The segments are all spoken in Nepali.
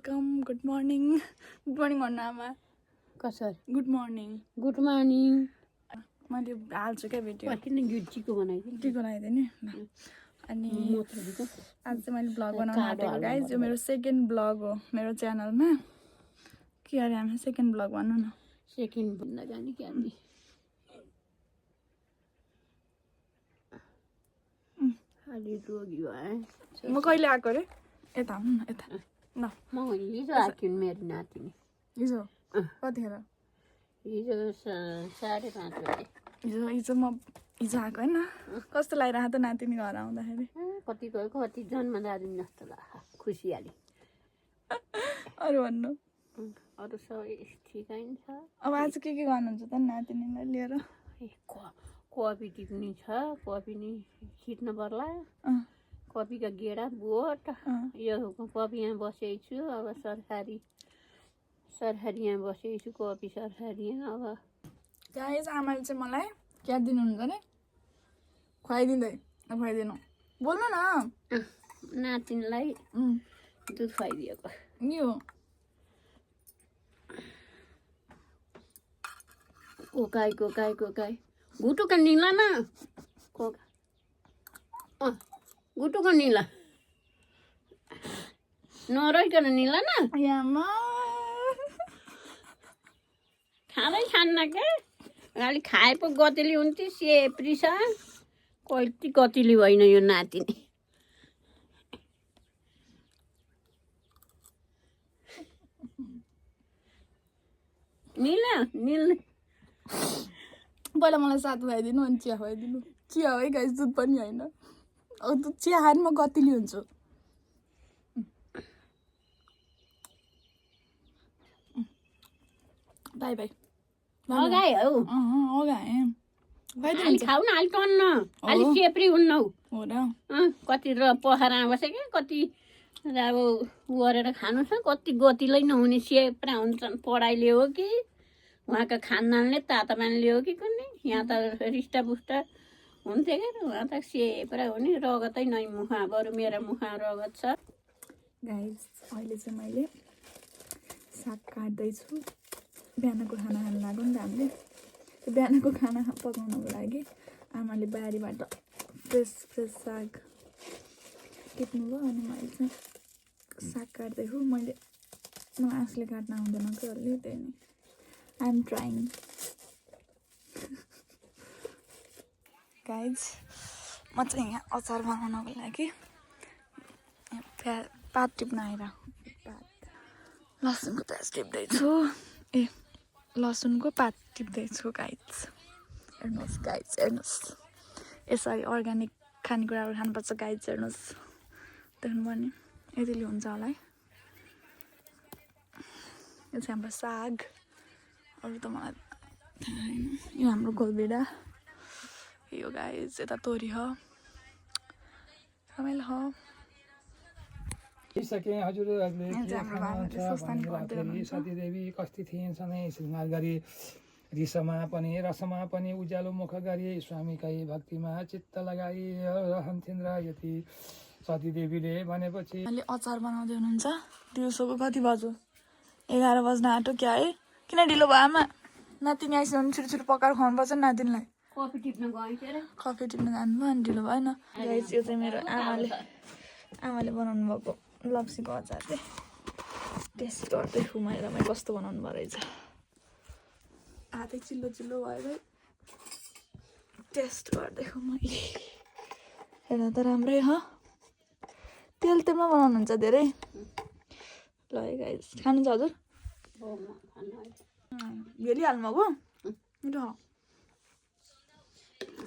वेलकम गुड मर्निङ भन्नु आमा कसरी गुड मर्निङ गुड मर्निङ मैले हाल्छु क्या भिडियो किन गिटीको बनाइदिनु टिको लगाइदिएँ नि अनि आज चाहिँ मैले भ्लग बनाउन आँटेको गाइज यो मेरो सेकेन्ड भ्लग हो मेरो च्यानलमा के अरे हामी सेकेन्ड भ्लग भन्नु न सेकेन्ड भन्दा जाने क्या हामी अलि रोगी भए म कहिले आएको अरे यता आउनु न यता ल म हिजो आएको मेरो नातिनी हिजो कतिखेर हिजो 5:30 बजे हिजो म हिजो आएको होइन कस्तो लागिरहेको त नातिनी घर आउँदाखेरि कति गयो कति जन्मदिन जस्तो लाग्यो खुसियाली अरू भन्नु अरू सबै ठिकै छ अब आज के गर्नुहुन्छ त नातिनीलाई लिएर कपी टिप्ने छ कपी नि खिच्न पर्ला कपीका गेडा बोट यो कपी यहाँ बसेको छु अब सरकारी यहाँ बसेको छु कपी सरकारी यहाँ अब गाइस आमाले चाहिँ मलाई क्या दिनुहुन्छ नि खुवाइदिँदै खुवाइदिनु बोल्नु न नातिनीलाई दुध खुवाइदिएको यो कोकाई गुटुका निला न गुटुको निला नरहिकन निला न यामा खाँदै खान्न क्या अलि खाए पो गतिली हुन्थ्यो सेप्री छ कति गतिली होइन यो नातिनी निला निल पहिला मलाई साथ खुवाइदिनु अनि चिया खुवाइदिनु चिया है गाइस दुध पनि होइन अब दुध चिया खाएर म गतिली हुन्छु बाई बाई अगाए हौ अगाए अलि खाउ न अलि टन्न अलि सेप्री हुन्न हौ हो र कति र पखारा बसे क्या कति अब उ गरेर खानु छ कति गतिलै नहुने सेप्रा हुन्छन् पढाइले हो कि उहाँको खानदानले तातो पानीले हो कि कुनै यहाँ त रिष्टपुष्ट हुन्थ्यो क्या उहाँ त सेप्रा हो नि रगतै नै मुखा बरु मेरो मुखा रगत छ गाइस अहिले चाहिँ मैले साग काट्दैछु बिहानको खाना खानु लाग्यो नि त हामीले त्यो बिहानको खाना पकाउनको लागि आमाले बारीबाट फ्रेस साग टिप्नुभयो अनि मैले चाहिँ साग काट्दैछु मैले आफूले काट्न आउँदैन कि अलि त्यही नै आई एम ट्राइङ गाइज म चाहिँ यहाँ अचार बनाउनको लागि पात टिप्न आइरहेको लसुनको प्याज टिप्दैछु ए लसुनको पात टिप्दैछु गाइज हेर्नुहोस् यसरी अर्ग्यानिक खानेकुराहरू खानुपर्छ गाइज हेर्नुहोस् देख्नुभयो नि यतिले हुन्छ होला है यो चाहिँ हाम्रो साग अरू त मलाई थाहा छैन यो हाम्रो गोलभेडा यो गाइज यता तोरी हो रमाइलो हो सतीदेवी कस्ती थिइन् सधैँ श्रृङ्गार गरी रसमा पनि उज्यालो मुख गरी स्वामीकै भक्तिमा चित्त लगाई रहन्थिन् र यति सतीदेवीले भनेपछि अहिले अचार बनाउँदै हुनुहुन्छ दिउँसोको कति बज्यो 11 बज्न आँट्यो क्या है किन ढिलो भयो आमा नातिनी आइसक्यो भने छिटो पकाएर खुवाउनुपर्छ नि नातिनीलाई कफी टिप्न गएँ के अरे कफी टिप्न जानुभयो अनि ढिलो भएन गाइस यो चाहिँ मेरो आमाले बनाउनु भएको लप्सीको अचार चाहिँ टेस्ट गर्दैछु मैले कस्तो बनाउनु भयो रहेछ हातै चिल्लो भएर टेस्ट गर्दैछु मैले हेर्दा त राम्रै हो तेलमा बनाउनुहुन्छ धेरै ल है गाइस खानु छ हजुर भेलिहाल्नु भएको मिठो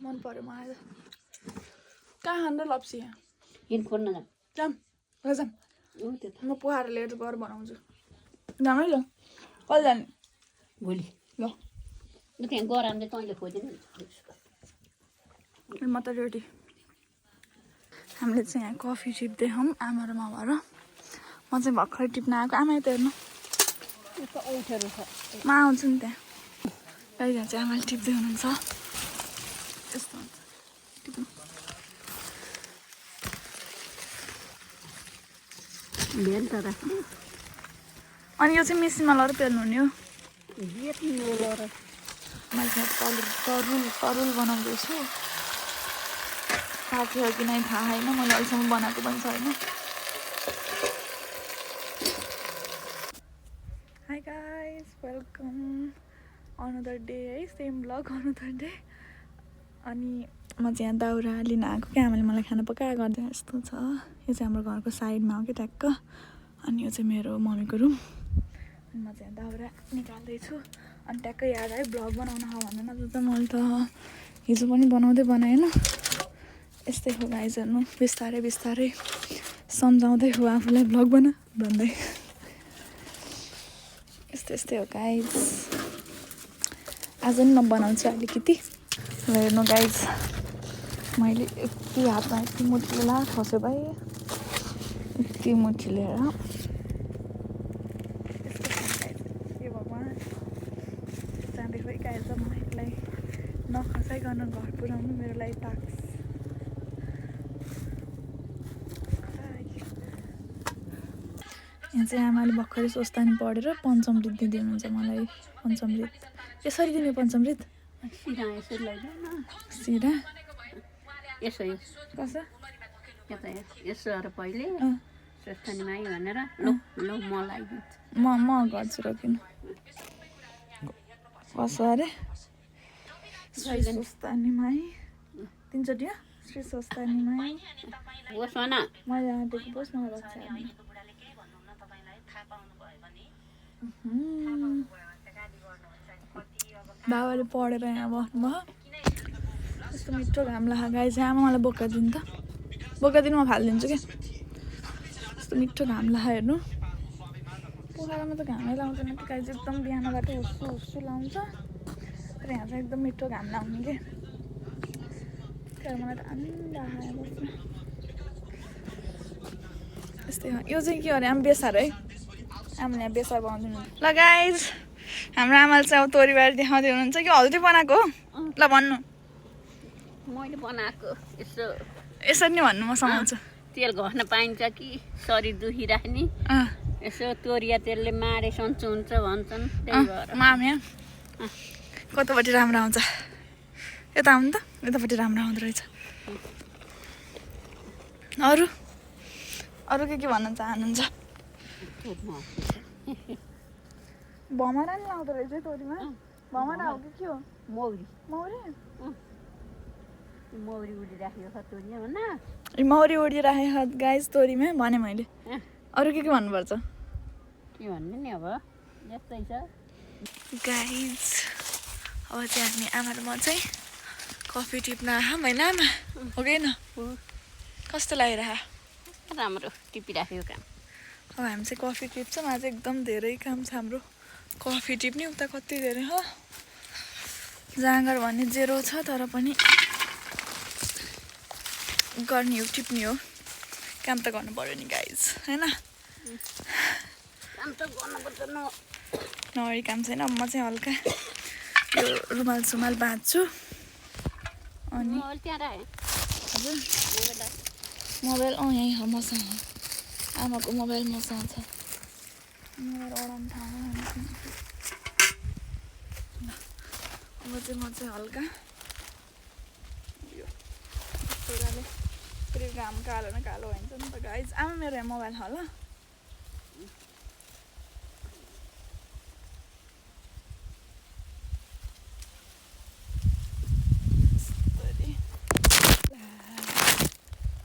मन पऱ्यो मलाई कहाँ खानु लप्सी जाम म पोखाएर लिएर गएर बनाउँछु जामै ल कहिले जाने भोलि ल त्यहाँ गराउँदै तैँले खोजिदिनु म त रेडी हामीले चाहिँ यहाँ कफी टिप्दै हौँ आमा र मामा र म चाहिँ भर्खरै टिप्न आएको आमा त हेर्नु म आउँछु नि त्यहाँ कहिले चाहिँ आमाले टिप्दै हुनुहुन्छ यस्तो हुन्छ टिप्नु भेल त अनि यो चाहिँ मेसिनमा लगाएर पेल्नु हुने हो बेच्नु मैले चाहिँ तरुल बनाउँदैछु थाहा थियो कि नै थाहा होइन मैले अहिलेसम्म बनाएको पनि छैन high guys welcome another day है सेम ब्लग अनदर डे अनि म चाहिँ यहाँ दाउरा लिन आएको क्या आमाले मलाई खाना पकाएर गर्दै यस्तो छ यो चाहिँ हाम्रो घरको साइडमा हो कि ट्याक्क अनि यो चाहिँ मेरो मम्मीको रुम अनि म चाहिँ यहाँ दाउरा निकाल्दैछु अनि ट्याक्कै याद आयो ब्लग बनाउन हो भनेर नत्र त मैले त हिजो पनि बनाएन यस्तै हो गाइज हेर्नु बिस्तारै बिस्तारै सम्झाउँदै हो आफूलाई ब्लग बना भन्दै यस्तै हो गाइज आज नि म बनाउँछु अलिकति र हेर्नु गाइज मैले यति हातमा यति मुठी ला खस्यो भाइ यति मुठी लिएर ए भगवान् जाँदै खोइ गाइज म यसलाई नखसाइकन घर पुऱ्याउनु मेरो लागि टाक्स यहाँ चाहिँ आमाले भर्खरै स्वस्तानी पढेर पञ्चमृत दिँदै हुनुहुन्छ मलाई पञ्चमृत यसरी दिने पञ्चमृत सिरा यसरी लैजाऊ न सिरा यसो कसो यसो अरे पहिले स्वस्थानी माई भनेर ल म लगाइदिन्छु म गर्छु र किन कसो अरे श्री स्वस्तानी माई तिनचोटि हो श्री स्वस्तानी माई होस् भन मैले आँटेको बोस् मलाई रक्षा बाबाले पढेर यहाँ बस्नुभयो यस्तो मिठो घाम लाग्यो गाई चाहिँ आमा मलाई बोका दिनु त बोका दिनु म फालिदिन्छु क्या यस्तो मिठो घाम लाग्यो हेर्नु पोखरामा त घामै लाउँदैन कि गाई चाहिँ एकदम बिहानबाट हुस्सु लाउँछ तर यहाँ चाहिँ एकदम मिठो घाम लाउने क्या तर मलाई त आनन्द आयो बस्नु यस्तै हो यो चाहिँ के अरे आमा बेसार है आमाले यहाँ बेसार बनाउँदिनु ल गाइज हाम्रो आमाले चाहिँ अब तोरीबारी देखाउँदै हुनुहुन्छ कि हल्दी बनाएको हो ल भन्नु मैले बनाएको यसो यसरी नै भन्नु म समाउँछु तेल घस्न पाइन्छ कि शरीर दुखिराख्ने यसो तोरिया तेलले मारे सन्चो हुन्छ भन्छन् त्यही भएर माम यहाँ कतापट्टि राम्रो आउँछ यता आउनु त यतापट्टि राम्रो आउँदो रहेछ अरू के भन्न चाहनुहुन्छ भमरा नि लाउँदो रहेछ है तोरीमा भमरा हो कि के हो मौरी मौरी उडिराखेको छ तोरीमा भन मौरी उडिराखेको गाइस तोरीमा भने मैले अरू के भन्नुपर्छ के भन्ने नि अब यस्तै छ गाइज अब चाहिँ हामी आमा र म चाहिँ कफी टिप्न आहा मैले आमा हो कि न कस्तो लागिरह राम्रो टिपिराखेको काम अब हामी चाहिँ कफी टिप्छौँ आज एकदम धेरै काम छ हाम्रो कफी टिप्ने उता कति धेरै हो जाँगर भन्ने जेरो छ तर पनि गर्ने हो टिप्ने हो काम त गर्नु पर्यो नि गाइज होइन काम त गर्नुपर्छ नगरी काम छैन अब म चाहिँ हल्का यो रुमाल बाँध्छु अनि हजुर मोबाइल यहीँ हो मसँग आमाको मोबाइल मसँग छ मोबाइल ओडाउनु ठाउँमा अब चाहिँ म चाहिँ हल्का यो छोराले फेरि घाम कालो न कालो भइन्छ नि त गाइज आमा मेरो यहाँ मोबाइल छ ल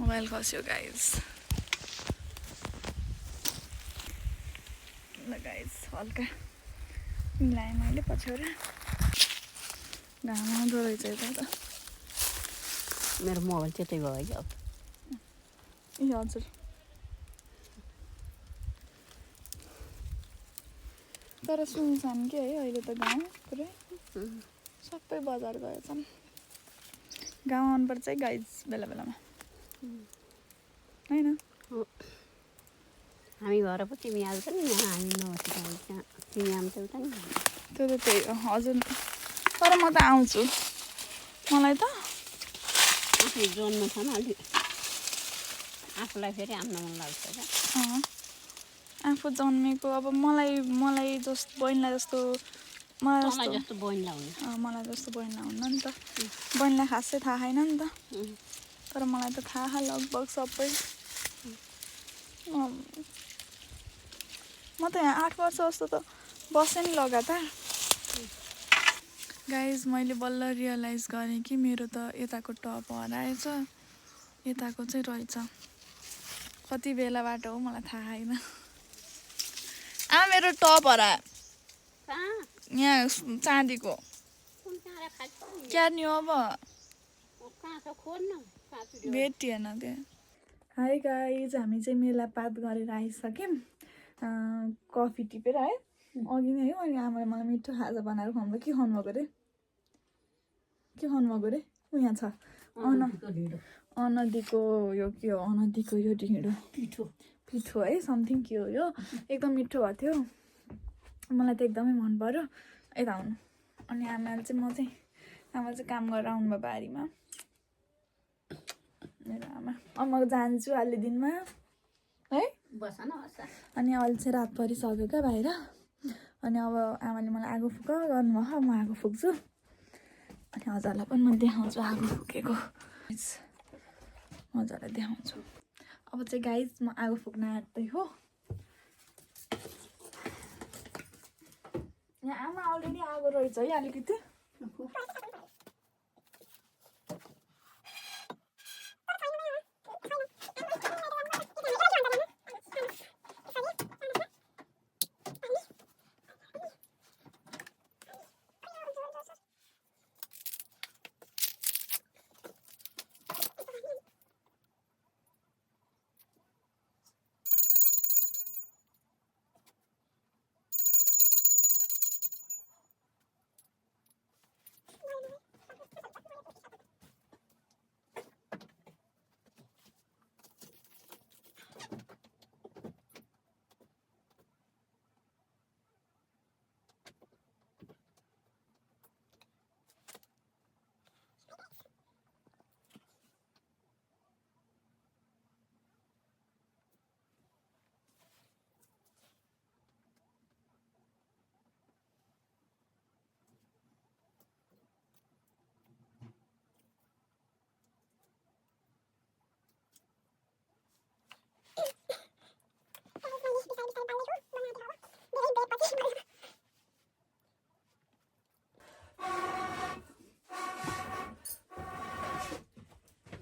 मोबाइल खस्यो गाइज ल गाइज हल्का मिलाएँ मैले पछ्यौरा घाम आउँदो रहेछ यता त मेरो मोबाइल त्यतै भयो ए हजुर तर सुनसान के है अहिले त गाउँ पुरै सबै बजार गएछन् गाउँ आउनुपर्छ है गाइज बेला बेलामा होइन हामी घर पो तिमी आउँछ नि यहाँ हामी नबसेको तिमी आउँछ उता नि त्यो त त्यही हो हजुर तर म त आउँछु मलाई त आफै जोड्नु छ नि अलिक आफूलाई फेरि आउन मन लाग्छ क्या आफू जन्मेको अब मलाई जस्तो बहिनीलाई जस्तो मलाई जस्तो बहिनीलाई हुने मलाई जस्तो बहिनीलाई हुन्न नि त बहिनीलाई खासै थाहा छैन नि त तर मलाई त थाहा लगभग सबै म त यहाँ 8 वर्ष जस्तो त बसेँ नि लगातार गाइज मैले बल्ल रियलाइज गरेँ कि मेरो त यताको टप हराएछ यताको चाहिँ रहेछ कति बेलाबाट हो मलाई थाहा छैन मेरो टप हरायो यहाँ चाँदीको क्या नि अब भेटिएन त्यहाँ हाई गाइज हामी चाहिँ मेला पात गरेर आइसक्यौँ कफी टिपेर है अघि नै हो अनि आमाले मलाई मिठो खाजा बनाएर खुवाउनु के खुवाउनु भएको अरे के खुवाउनु भएको अरे यहाँ छ अनदीको यो के हो अनदीको यो ढिँडो पिठो है समथिङ के हो यो एकदम मिठो भएको थियो मलाई त एकदमै मन पर्यो यता आउनु अनि आमा चाहिँ काम गरेर आउनुभयो बारीमा मेरो आमा म जान्छु अहिले दिनमा है अनि अहिले चाहिँ रात परिसक्यो क्या बाहिर अनि अब आमाले मलाई आगो फुक गर्नुभयो म आगो फुक्छु अनि हजुरलाई पनि म देखाउँछु आगो फुकेको हजुरलाई देखाउँछु अब चाहिँ गाइज म आगो फुक्न आँट्दै हो यहाँ आमा अलरेडी आगो रहेछ है अलिकति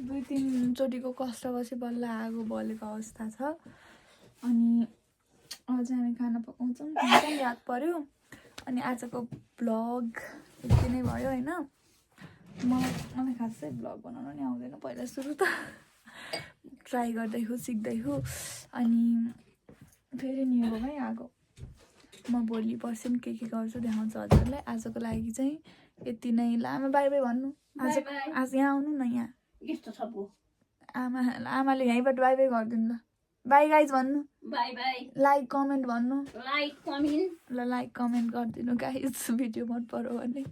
दुई तीनचोटिको कष्टपछि बल्ल आगो बलेको अवस्था छ अनि अब चाहिँ हामी खाना पकाउँछौँ याद पर्यो अनि आजको भ्लग यति नै भयो होइन मलाई खासै भ्लग बनाउनु नि आउँदैन पहिला सुरु त ट्राई गर्दै हो सिक्दै हो अनि फेरि नि हो है आगो म भोलि पर्सि के गर्छु देखाउँछु हजुरलाई आजको लागि चाहिँ यति नै ल आमा बाई बाई भन्नु आज यहाँ आउनु न यहाँ आमाले यहीँबाट बाई बाई गरिदिनु ल बाई गाइज भन्नु बाई बाई लाइक कमेन्ट भन्नु लाइक कमेन्ट ल लाइक कमेन्ट गरिदिनु गाइज भिडियो मन पर्यो भने